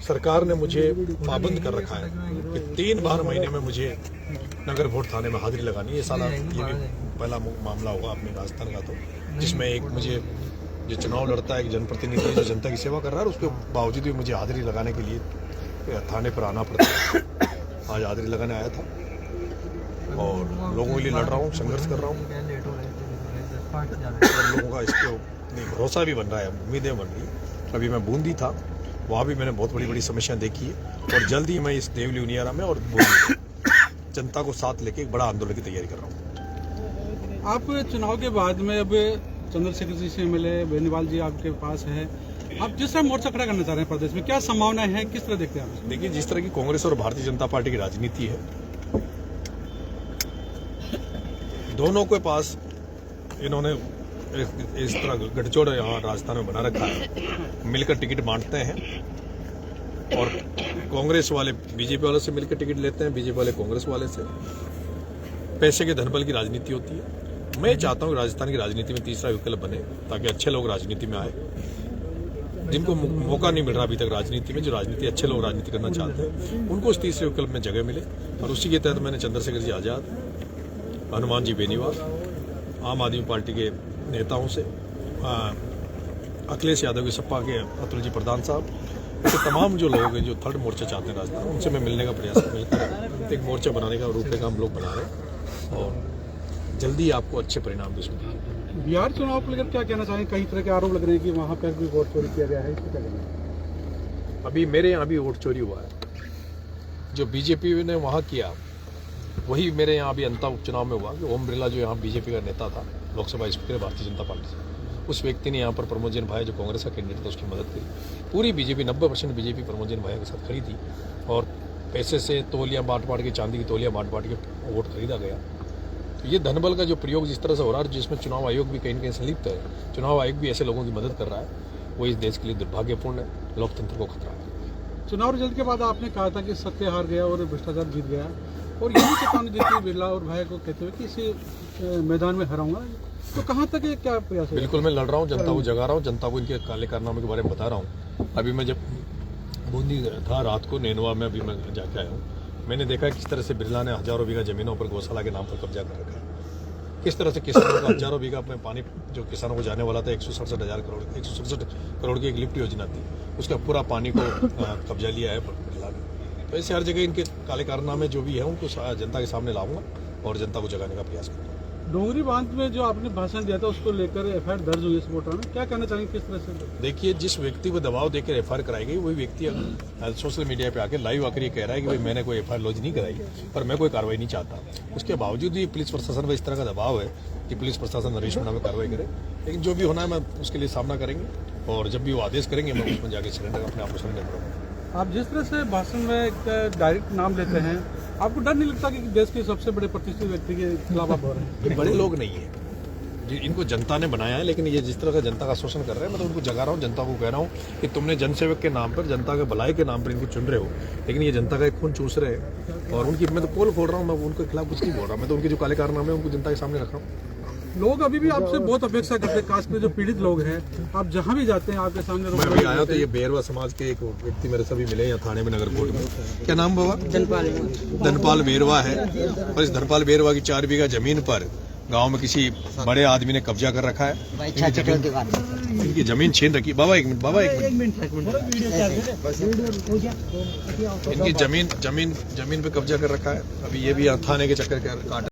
सरकार ने मुझे पाबंद कर रखा है कि 3 बार महीने में मुझे नगर वोट थाने में हाजिरी लगानी है। ये साला ये भी पहला मामला होगा अपने राजस्थान का, तो जिसमें एक मुझे जो चुनाव लड़ता है, एक जनप्रतिनिधि जो जनता की सेवा कर रहा है, उसके बावजूद भी मुझे हाजिरी लगाने के लिए थाने पर आना पड़ता है। आज हाजिरी लगाने आया था और लोगों के लिए लड़ रहा हूँ, संघर्ष कर रहा हूँ। लोगों का इसके भरोसा भी बन रहा है, उम्मीदें बन रही है। अभी मैं बूंदी था, वहाँ भी मैंने बहुत बड़ी बड़ी समस्याएं देखी है और जल्द ही मैं इस देवली उनियारा में और जनता को साथ लेके एक बड़ा आंदोलन की तैयारी कर रहा हूँ। आप चुनाव के बाद में अब चंद्रशेखर जी से मिले, बेनीवाल जी आपके पास है, आप जिस तरह मोर्चा खड़ा करना चाह रहे हैं प्रदेश में, क्या संभावनाएं हैं, किस तरह देखते हैं आप? देखिए, जिस तरह की कांग्रेस और भारतीय जनता पार्टी की राजनीति है, दोनों के पास इन्होंने इस तरह गठजोड़ यहाँ राजस्थान में बना रखा है, मिलकर टिकट बांटते हैं और कांग्रेस वाले बीजेपी वालों से मिलकर टिकट लेते हैं, बीजेपी वाले कांग्रेस वाले से। पैसे के धनबल की राजनीति होती है। मैं चाहता हूँ राजस्थान की राजनीति में तीसरा विकल्प बने, ताकि अच्छे लोग राजनीति में आए, जिनको मौका नहीं मिल रहा अभी तक राजनीति में, जो राजनीति अच्छे लोग राजनीति करना चाहते हैं, उनको उस तीसरे विकल्प में जगह मिले। और उसी के तहत मैंने चंद्रशेखर जी आजाद, हनुमान जी बेनीवाल, आम आदमी पार्टी के नेताओं से, अखिलेश यादव के सपा के अतुल जी प्रधान साहब, ऐसे तमाम जो लोग हैं जो थर्ड मोर्चा चाहते हैं राजस्थान, उनसे मैं मिलने का प्रयास मिलकर एक मोर्चा बनाने का रूपरेखा हम लोग बना रहे हैं और जल्दी आपको अच्छे परिणाम भी सुनिए। बिहार चुनाव को लेकर क्या कहना चाहेंगे? कई तरह के आरोप लग रहे हैं कि वहाँ पर भी वोट चोरी किया गया है, इसको क्या कहना है? अभी मेरे यहाँ भी वोट चोरी हुआ है। जो बीजेपी ने वहाँ किया वही मेरे यहाँ अभी अंता उपचुनाव में हुआ कि ओम बिरला जो यहाँ बीजेपी का नेता था, लोकसभा स्पीकर भारतीय जनता पार्टी से, उस व्यक्ति ने यहाँ पर प्रमोद जैन भाई जो कांग्रेस का कैंडिडेट था उसकी मदद करी। पूरी बीजेपी 90% बीजेपी प्रमोद जैन भाई के साथ खड़ी थी और पैसे से तोलियां बांट के, चांदी की तोलियां बांट के वोट खरीदा गया। तो ये धनबल का जो प्रयोग जिस तरह से हो रहा है, जिसमें चुनाव आयोग भी कहीं न कहीं संलिप्त है, चुनाव आयोग भी ऐसे लोगों की मदद कर रहा है, वो इस देश के लिए दुर्भाग्यपूर्ण है, लोकतंत्र को खतरा है। चुनाव रिजल्ट के बाद आपने कहा था कि सत्य हार गया और भ्रष्टाचार जीत गया, और यही चेतावनी दी थी बिरला और भाई को, कहते हुए कि इसे मैदान में हराऊंगा। तो कहाँ तक ये क्या प्रयास है? बिल्कुल, मैं लड़ रहा हूँ, जनता को जगा रहा हूँ, जनता को इनके काले कारनामे के बारे में बता रहा हूँ। अभी मैं जब बूंदी था रात को, नेनुआ में अभी मैं जाके आया हूँ, मैंने देखा किस तरह से बिरला ने हजारों बीघा जमीनों पर गौशाला के नाम पर कब्जा कर रखा है। किस तरह से किसानों को हजारों बीघा अपने पानी जो किसानों को जाने वाला था, 167 करोड़ की एक लिफ्ट योजना थी, उसका पूरा पानी को कब्जा लिया है बिरला ने। तो ऐसे हर जगह इनके काले कारनामे जो भी है उनको जनता के सामने लाऊंगा और जनता को जगाने का प्रयास करूंगा। डोंगरी बांध में जो आपने भाषण दिया था उसको लेकर एफआईआर दर्ज हुई है सपोर्टर में, क्या कहना चाहेंगे, किस तरह से? देखिए, जिस व्यक्ति को दबाव देकर एफआईआर कराई गई, वही व्यक्ति सोशल मीडिया पे आके लाइव आकर ये कह रहा है कि भाई मैंने कोई एफआईआर लॉन्च नहीं कराई और मैं कोई कार्रवाई नहीं चाहता। उसके बावजूद भी पुलिस प्रशासन पर इस तरह का दबाव है कि पुलिस प्रशासन नरेश मीणा में कार्रवाई करे। लेकिन जो भी होना है मैं उसके लिए सामना करेंगे और जब भी वो आदेश करेंगे मैं उसमें जाके सरेंडर अपने आप को सरेंडर करूँगा। आप जिस तरह से भाषण में डायरेक्ट नाम लेते हैं, आपको डर नहीं लगता कि देश के सबसे बड़े प्रतिष्ठित व्यक्ति के खिलाफ आप हो रहे हैं? ये बड़े लोग नहीं है, इनको जनता ने बनाया है, लेकिन ये जिस तरह का जनता का शोषण कर रहे हैं, मैं तो उनको जगा रहा हूँ, जनता को कह रहा हूँ कि तुमने जनसेवक के नाम पर, जनता के भलाई के नाम पर इनको चुन रहे हो, लेकिन ये जनता का एक खून चूस रहे हैं। और उनकी मैं तो पोल खोल रहा हूँ, मैं उनके खिलाफ कुछ नहीं बोल रहा, मैं तो उनके जो काले कारनामे हैं उनको जनता के सामने रख रहा हूँ। लोग अभी भी आपसे बहुत अपेक्षा करते हैं, खासकर जो पीड़ित लोग हैं, आप जहाँ भी जाते हैं आपके सामने। मैं अभी आया तो ये बेरवा समाज के एक व्यक्ति मेरे से भी मिले यहाँ थाने में, नगर कोर्ट में। क्या नाम बाबा? धनपाल बेरवा है। और इस धनपाल बेरवा की 4 बीघा जमीन पर गांव में किसी बड़े आदमी ने कब्जा कर रखा है। इनकी जमीन छीन रखी। बाबा एक मिनट, बाबा एक मिनट। इनकी जमीन पे कब्जा कर रखा है। अभी ये भी थाने के चक्कर काट